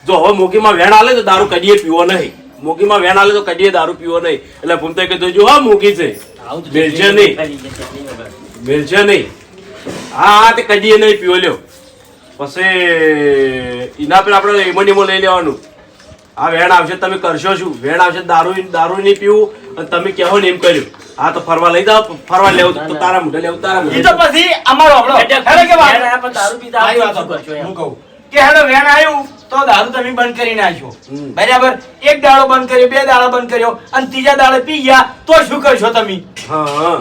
જો હવે મોગીમાં વેણ આલે તો દારૂ કદીએ પીવો નહીં. મોગીમાં વેણ આલે તો કદીએ દારૂ પીવો નહીં. એટલે ભૂમતાઈ કીધું જો હા મોગી છે મેલશે નહીં. હા તે કદીએ નહીં પીવો લ્યો. પછી એના પર આપણે એમાં લઈ લેવાનું. આ વેણ આવશે તમે કરશો શું? વેણ આવશે દારૂ નહીં પીવું અને તમે કહો ને એમ કર્યું. હા તો ફરવા લઈ જાઓ. ફરવા લેવું તો તારા મોઢે લેવું તારા મોઢે. તો પછી અમારો દારૂ પીતા હું કહું કે હેડો વેણ આવ્યું તો દારૂ તમે બંધ કરી નાખ્યો બરાબર. એક દાડો બંધ કર્યો, 2 દાડા બંધ કર્યો અને 3જા દાડે પી ગયા તો શું કરશો તમે? હા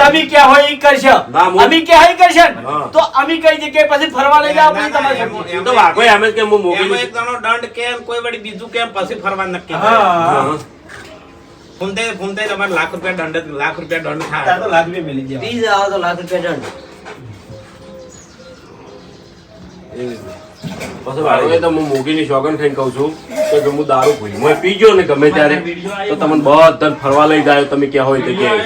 તમે ક્યાં હોય ઈ કરશો, અમે ક્યાં હોય કરશે તો અમે કઈ જગ્યાએ પછી ફરવા લઈ જાવ પછી તમારે તો વાગો એમ જ કે હું મોગી એક દાણો દંડ કેમ કોઈ વળી બીજું કેમ પછી ફરવા નક્કી. ફૂમતે તમારે લાખ રૂપિયા દંડ થાય તો લાખ રૂપિયા મિલી જાય. 30 આવો તો લાખ રૂપિયા દંડ. પછી વાળો તો હું મોગીની શોગન ખાઈને કહું છું કે હું દારૂ ભૂલી પીજો ને ગમે ત્યારે તો તમને બધા ફરવા લઈ જાય. તમે ક્યાં હોય તો ક્યાં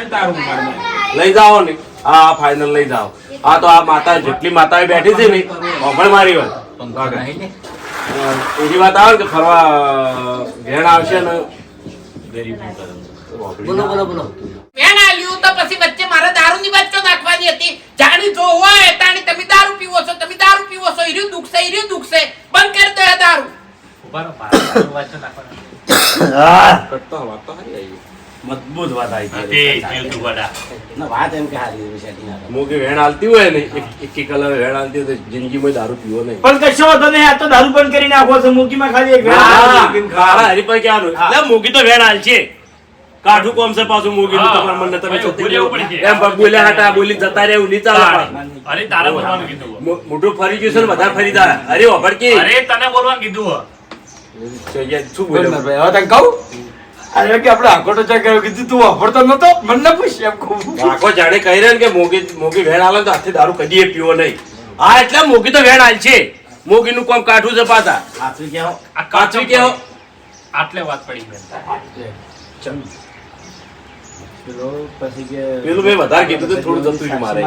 લઈ જાઓ ને. હા ફાઈનલ લઈ જાઓ. હા તો આ માતા જેટલી માતાઓ બેઠી છે ને પણ મારી વાત એવી વાત આવે ને કે ફરવા ઘેણ આવશે ને બોલો વેણ આલ્યું તો પછી વચ્ચે મારે દારૂની બચ્ચો નાખવાની હતી. જાણી જો હોય તાણી તમે દારૂ પીવો છો ઈર્યું દુખશે બંધ કરી દો આ દારૂ. મજબૂત વાત આવી વાત એમ કે હારી સેટિંગ આવે. મોગી વેણ આલતી હોય ને એક કલર વેણ આલતી હોય તો જિંદગીમાં દારૂ પીવો નહીં. પણ કશો વાંધો નહીં, આ તો દારૂ બંધ કરી નાખો છો. મૂકીમાં ખાલી એક હરીફાઈ ક્યાંનું એટલે મોગી તો વેણ આલ છે. કાઠું કોમ છે પાછું મોગી તમારા મનને તમે એમ બોલ્યા હતા બોલી જતા રહે એવું નહીં ચાલે. અરે તારે બોલવાનું કીધું. મોટું ફરી ગયું છે ને વધારે ફરી જાય. અરે ઓભડકી અરે તને બોલવાનું કીધું. શું બોલ્યો ભાઈ હવે તને કહું અરે કે આપણે આખોટો ચા કર્યો કીધું તું વાપરતો નતો મને પૂછ એમ કહું. આખો જાણે કહી રહ્યા ને કે મોગી વેણ આલે તો હાથે દારૂ કદીએ પીવો નહીં. હા એટલે મોગી તો વેણ આલ છે. મોગી નું કામ કાઠું છે પાછા. કાચવી કેવો આટલે વાત પડી ગઈ. પેલું મેં વધારે કીધું તો થોડું જતું છે મારે.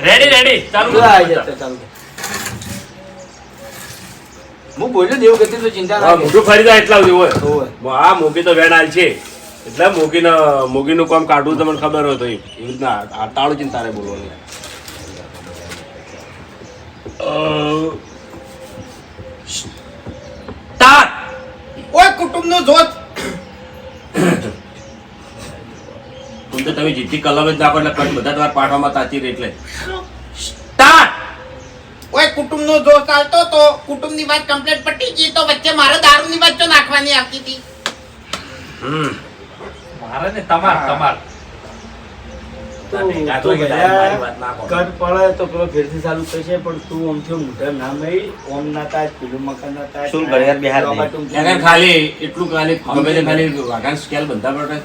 રેડી ચાલુ. હું બોલ્યો દેવ ગતિ તો ચિંતા હા મોઢું ફરી જાય એટલા સુધી હોય. હા મોગી તો વેણ આલ છે એટલે મોગીનું કામ કાઢવું તમને ખબર હોય તો એવી રીતના તાળું છે ને તારે બોલવાનું. ઓય કુટુંબનો જોત તો તમે જેટલી કલમ જ નાખો એટલે કટ બધા તમારા પાઠવામાં તાચી રહે એટલે ઓય કુટુંબનો જોત ચાલતો તો કુટુંબની વાત કમ્પ્લીટ પટી ગઈ તો વચ્ચે મારે દારૂની બચ્ચો નાખવાની આવતી હતી. મારે ને તમાર કટ પડે તો પેલો ફેરથી ચાલુ થશે પણ તું આમથી મોઢા ના મળી ઓમ ના થાય પેલું મકાન ના થાય શું કરે યાર બિહાર ખાલી એટલું ખાલી ગમે તે ખાલી વાઘાન સ્કેલ બંધા પડે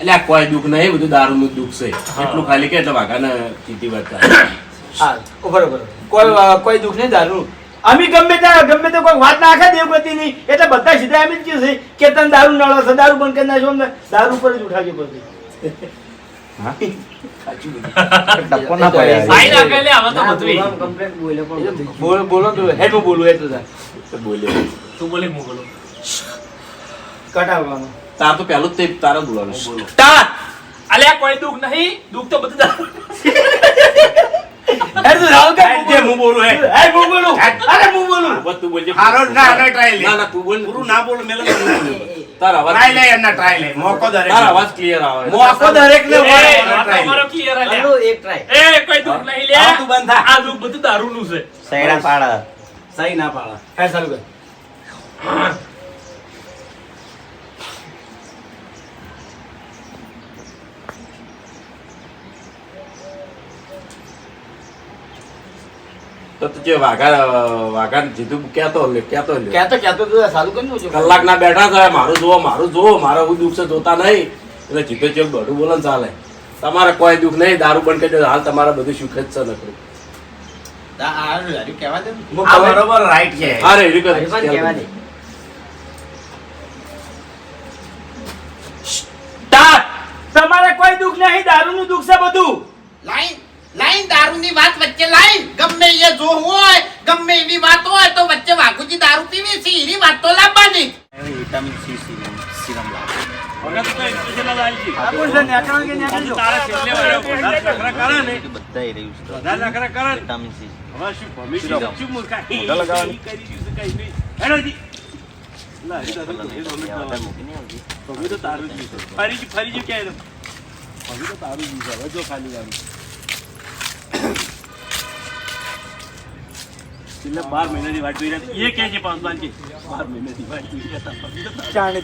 એટલે આ કોઈ દુઃખ નહીં બધું દારૂનું દુઃખ છે એટલું ખાલી કે એટલે વાઘાને ચીટી વાત કરે. હા બરોબર કોઈ દુઃખ નહીં દારૂ. અમે ગમે તે કોઈ વાત ના આખા દેવગતિ નહીં એટલે બધા સીધા એમ જ કહે છે કે તને દારૂ નળો છે દારૂ બંધ કરી નાખો અમને દારૂ પર જ ઉઠાવજો પછી. બોલો તો હેડ હું બોલું એટલે બોલ્યો તું બોલે હું બોલું. કટાવવાનું તાર તો પેલું જ તે તારા બોલવાનું. અલ્યા કોઈ દુઃખ નહીં, દુઃખ તો બધું હેડ તો જાવ કે હું બોલું હે હું બોલું અરે હું બોલું બસ તું બોલજે. હારો ના ટ્રાય લે. ના તું બોલ પૂરું ના બોલ મેલે તારા અવાજ ટ્રાય લે એના ટ્રાય લે મોકો દરેક તારા અવાજ ક્લિયર આવે. મોકો દરેક ને તમારો ક્લિયર ચાલો એક ટ્રાય. કોઈ દુઃખ નહીં લે. તું બંધ થા. આ દુઃખ બધું દારૂનું છે. સૈડા પાડા. સહી ના પાડા. હેડ ચાલુ કર. તો તું જે વાઘા જીતું ક્યાં તો ચાલુ કરી દો કલાક ના બેઠા છે મારું જુઓ મારે હું દુઃખ છે જોતા નહીં એટલે જીતો ચેક દોઢું બોલે ને ચાલે. તમારે કોઈ દુઃખ નહીં દારૂ બંધ કરી દો હાલ તમારે બધું સુખ જ છે નકરું. આ બરોબર રાઈટ છે. અરે એવી હરીફાઈ કહેવા દે. તમારે કોઈ દુઃખ નહીં દારૂ નું દુઃખ છે બધું. લાઈન દારૂની વાત વચ્ચે લાઈન ગમે એ જો હોય ગમે એવી વાત હોય તો વચ્ચે વાઘુજી દારૂ પીવે છે એવી વાત તો લાવવાની જ. વિટામિન સી સિરમ લાવો. વગર તો injection જ આવી છે. આપું છે નેકળો કે નેકળજો. તારા છેલ્લે વાળો વધારે નખરા કરે ને, બધા એ રહ્યું છે. વધારે નખરા કરે ને, વિટામિન સી. હવે શું ભવિષ્ય છે, શું મૂર્ખા? મોઢા લગાવવાની. કરી દીધું છે, કઈ નહીં. હેડો જી. લા, એ તો વધારે મૂકી નહીં આવતી. હવે તો તારું જ છે. ફરી ક્યાંય હવે તો તારું જ છે. હવે જો ખાલી વાળું છેલ્લે 12 મહિનાની વાત જોઈ રહ્યા એ કે છે પાંચમાં કે 12 મહિનાની વાત જોઈ રહ્યા હતા. હવે તો તારું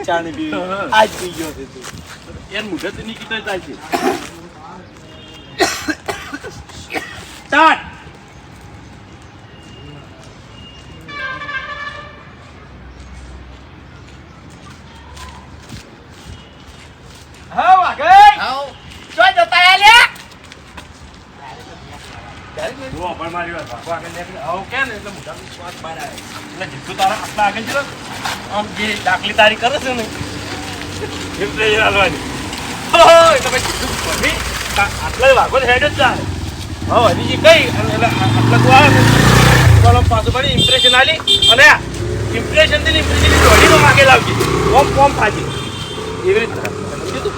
ચાણી પીવી આજ પી ગયો છે તું. એન મુઢે તો નહીં કીધો ચાલશે. સ્ટાર્ટ. હા વાઘઈ હાઉ. શું જતા રહ્યા લ્યા? જુઓ, પણ મારી વાત ભાગવા આગળ નીકળે. આવું કે ને એટલે મોઢાનો સ્વાદ બહાર આવે. એટલે જેટલું તારા આટલા આગળ છે ને, આમ જે દાખલી તારી કરે છે ને એમ પ્રેશર હાલવાની. ઓહો, એટલે ભાઈ જેટલું ભરી, આટલા વાગો હેડ જ જાય. હા, હજી કઈ અને એટલે આટલા તું આવે ને કોલમ પાછું પડી ઇમ્પ્રેશન આલી અને ઇમ્પ્રેશન થી દોડીનો માગે લાવજે. ઓમ થાજે એવી રીતના સમજ્યું તું?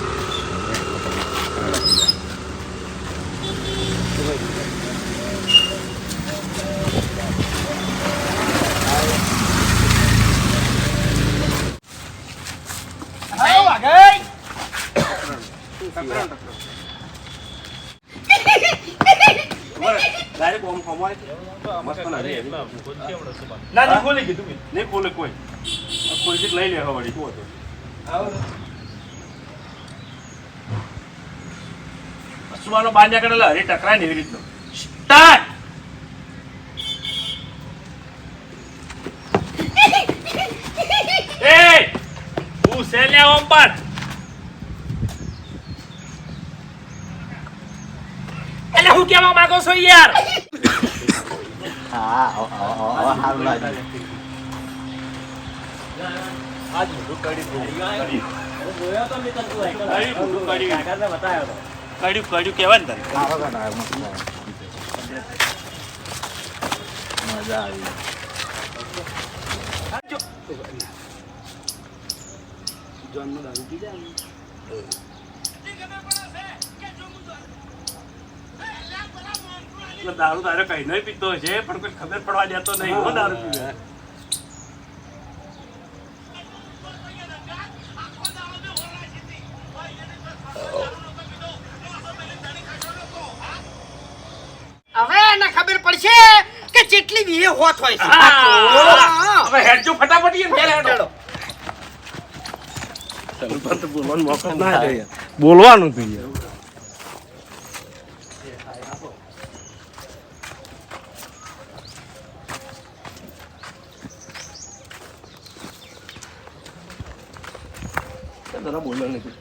હા વાઘઈ ડાયરેક્ટ ઓમ ખમાય મસ્ત ના રે ના ની ખોલી કીધું મેં. નહીં ખોલે કોઈ ખોલથી લઈ લે વળી શું હતું સુવાનો બાંધ્યા કરેલા હરી ટકરાય ને એવી રીતનો સ્ટાર્ટ. એ તું સેલે ઓમ પર એટલે હું કેવા માંગો છો યાર? હા સારું લાગ્યું. આજ મોટું કડી કડ્યું કહેવાય ને તને. મજા આવી. એટલે દારૂ તારે કઈ નહીં પીતો છે પણ કોઈ ખબર પડવા દેતો નહીં હો દારૂ પીવે. હવે એને ખબર પડશે કે જેટલી વીએ હોત હોય છે. હવે હેડજો ફટાફટ એમ ઘેર હેડો. પણ તો બોલવાનો મોકો ના દે યાર. બોલવાનું તું યાર. જરા બોલવાનું નથી.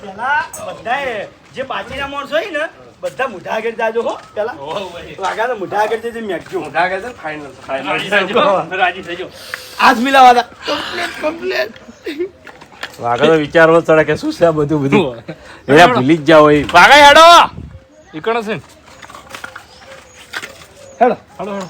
પેલા બધાએ જે બાચીના માણસો હોય ને બધા મુઢા આગળ જાજો હો પેલા વાઘાને મુઢા આગળ જઈને મેકજો મોઢા આગળ છે ને ફાઇનલ રાજી થજો. આજ મિલાવા કમ્પ્લીટ વાઘા તો વિચારવો ચડે કે શું છે આ બધું એના ભૂલી જ જાવ એ વાગા હેડો ઈકણ છે ને. હેડો હેડો હેડો.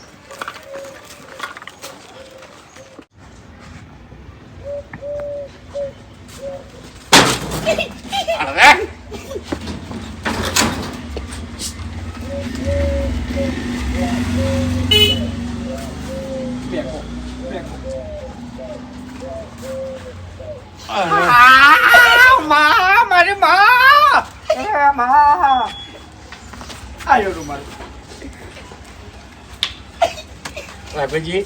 મારી માં આયો રૂમાલ વાઘાજી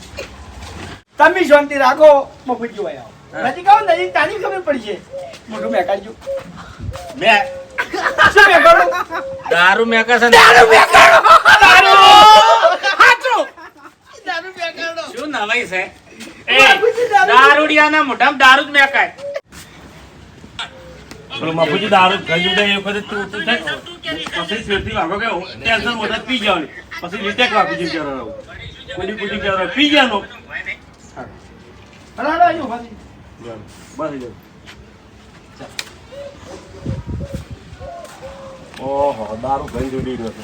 તમે શાંતિ રાખો મફુજી ભાઈ આવો નથી કહો નજીક તારી ખબર પડી છે મોઢું મેકાડજો મેં શું મેકાડો દારૂ મેકા છે દારૂ મેકાડો શું નવાઈ છે? બાપુજી, દારૂ. દારૂડિયાના મોઢામાં દારૂ જ મેકાય. પેલો બાપુજી દારૂ ગંજુ દે એ વખતે તું થાય પછી શેરથી વાગો કે ટેન્શન વધારે પી જવાની પછી લીટેક બાપુજી કરો રહું કોઈ પૂછી કરો પી જવાનો હલાડો આયો ભાઈ બસ ઓહો દારૂ ગંજુ ડી રહ્યો છે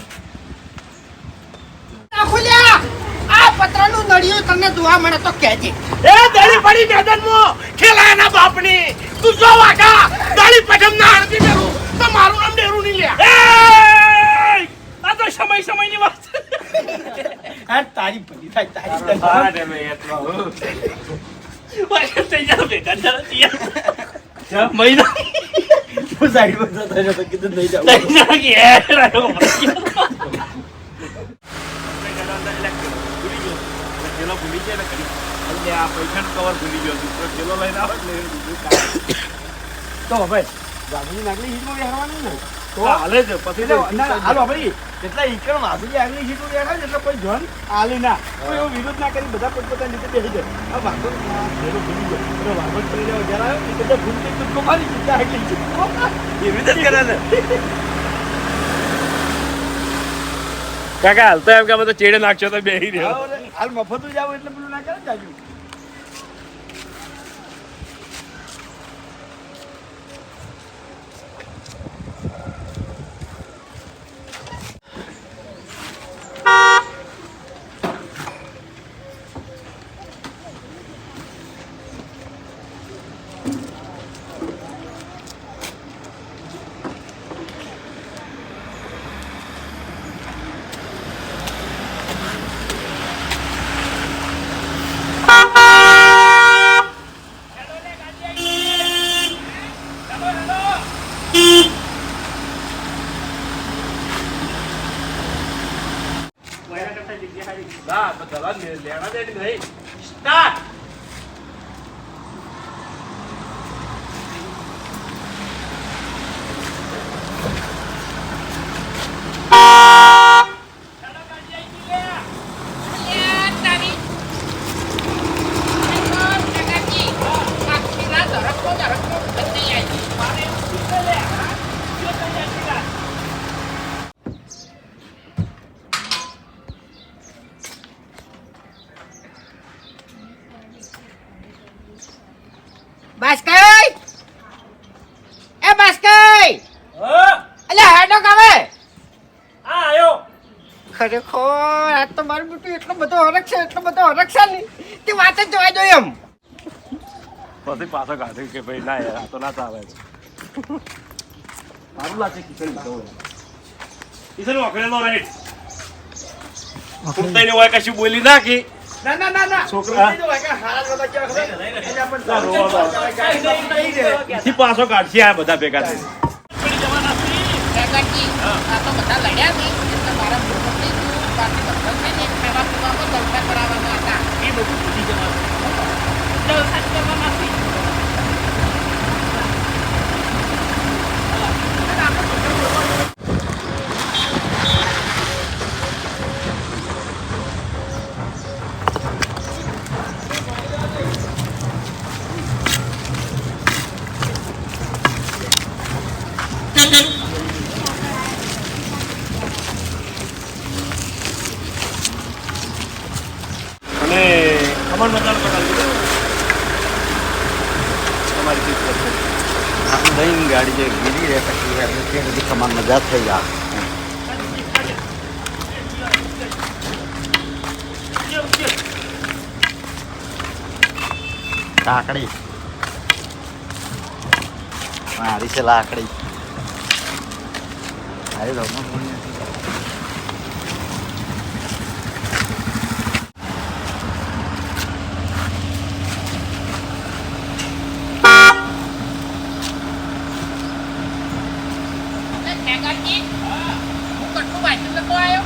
પત્રનું નળિયું તમને જોવા મળે તો કહેજે. એ દળી પડી મેદાનમાં ખેલાયાના બાપની તું જો વાગા દળી પઠમ ના આરતી મેરું તો મારું નામ ડેરું નહીં લે. આ તો સમયની વાત હા તારી પડી થાય તારી હા રે મેં એટલો વાગે થઈ જા ભેગા જરા મહિના હું સાઈડ પર જતો રહ્યો તો કીધું નહીં જાવ. થઈ જા કે યાર આયો ચેલો ભૂલી જાય ને કરી એટલે આ પૈસાનું કવર ભૂલી ગયો છું તો ચેલો લઈને આવે એટલે બીજું કાંઈ. તો ભાઈ ગાભીની નાગલી હીટમાં બેહવાનું ને તો હાલે છે પછી તો હાલો ભાઈ એટલા ઈકણ માધુજી આગલી સીટો બેઠા છે એટલે કોઈ જોન આલી ના કોઈ એવો વિરોધ ના કરી બધા પોતપોતાની રીતે બેસી જાય. આ વાગો ભેરો ભૂલી ગયો એટલે વાગો કરી લેવા જરા આવ્યો એ બધા ભૂલથી તુક્કો મારી દીધા આગલી સીટ એવી રીતે જ કરે છે કાકા હાલ તો એમ કે બધો ચેડે નાખશો તો બેહી રહ્યો. હાલ મફતું જાવ એટલે પેલું ના કરે જાજુ. ના તો ચલા લેણા દે નહીં સ્ટાર્ટ. બાસ્કઈ એ બાસ્કઈ અલ્યા હેડો કાવે આયો ખરેખર આજ તો મારું બેટું એટલો બધો હરખ છે ને તે વાત જ જોવા જોઈએ એમ. પછી પાછો કાઢ્યું કે ભાઈ ના યાર આ તો ના ચાલે છે. સારું લાગે કિશન લીધો કિશન વખરેલો રાઈટ કુર્તાઈને હોય કશું બોલી નાખી ના ના ના ના છોકરા. હારા બધા કેવા ખબર એટલે થી પાછો કાઢશે આ બધા ભેગા થઈને. કાકાજી, આ તો બધા લડ્યા છે એટલે મારા ભૂખ થઈ ગયું. બાકી બધા છે ને ખાવા પીવામાં જલસા કરાવવાના હતા. એ બધું ભૂલી જવાનું જલસા જ કરવાના નથી. અને ખબર મજાનો બનાવી દીધો તમારી ચીજ કરશે. આપણે લઈને ગાડી જે ગીરી રહે પછી આપણે ત્યાં બધી કમાન મજા થઈ જાય. લાકડી મારી છે લાકડી અરે રમણ કાકાજી, હું કટલું વાંચી નતો આવ્યો.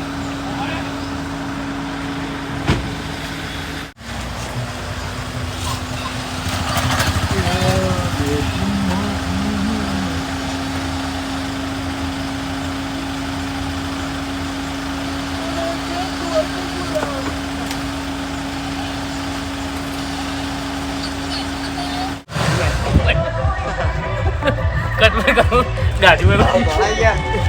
ગાડી ગયા